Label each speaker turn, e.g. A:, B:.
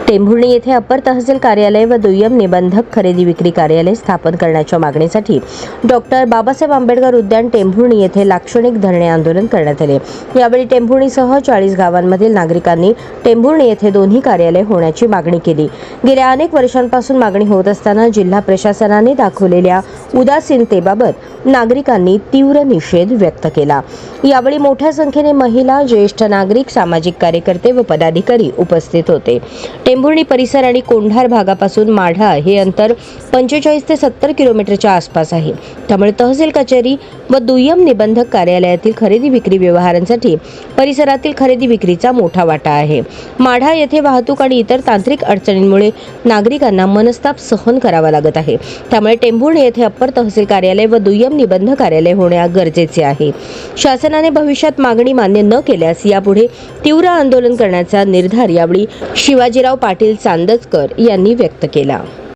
A: टेंभुर्णी येथे अप्पर तहसील कार्यालय व दुय्यम निबंधक खरेदी विक्री कार्यालय स्थापन करण्याच्या मागणीसाठी डॉक्टर बाबासाहेब आंबेडकर उद्यान टेंभुर्णी येथे लाक्षणिक धरणे आंदोलन करण्यात आले। यावेळी टेंभुर्णीसह 40 गावांमधील नागरिकांनी टेंभुर्णी येथे दोन्ही कार्यालय होण्याची मागणी केली। गेल्या अनेक वर्षांपासून मागणी होत असताना जिल्हा प्रशासनाने दाखवलेल्या उदासीनतेबाबत नागरिकांनी तीव्र निषेध व्यक्त केला। यावेळी मोठ्या संख्येने महिला, ज्येष्ठ नागरिक, सामाजिक कार्यकर्ते व पदाधिकारी उपस्थित होते। टेंभुर्णी परिसर आणि कोंढार भागापासून माढा हे अंतर 45 ते 70 किलोमीटरच्या आसपास आहे। त्यामुळे तहसील कचेरी व दुय्यम निबंधक कार्यालयातील खरेदी विक्री व्यवहारांसाठी परिसरातील खरेदी विक्रीचा मोठा वाटा आहे। माढा येथे वाहतूक आणि इतर तांत्रिक अडचणींमुळे नागरिकांना मनस्ताप सहन करावा लागत आहे। त्यामुळे टेंभुर्णी येथे अप्पर तहसील कार्यालय व दुय्यम निबंधक कार्यालय होणे गरजेचे आहे। शासनाने भविष्यात मागणी मान्य न केल्यास यापुढे तीव्र आंदोलन करण्याचा निर्धार यावेळी शिवाजीराव पाटील चांदसकर यांनी व्यक्त केला।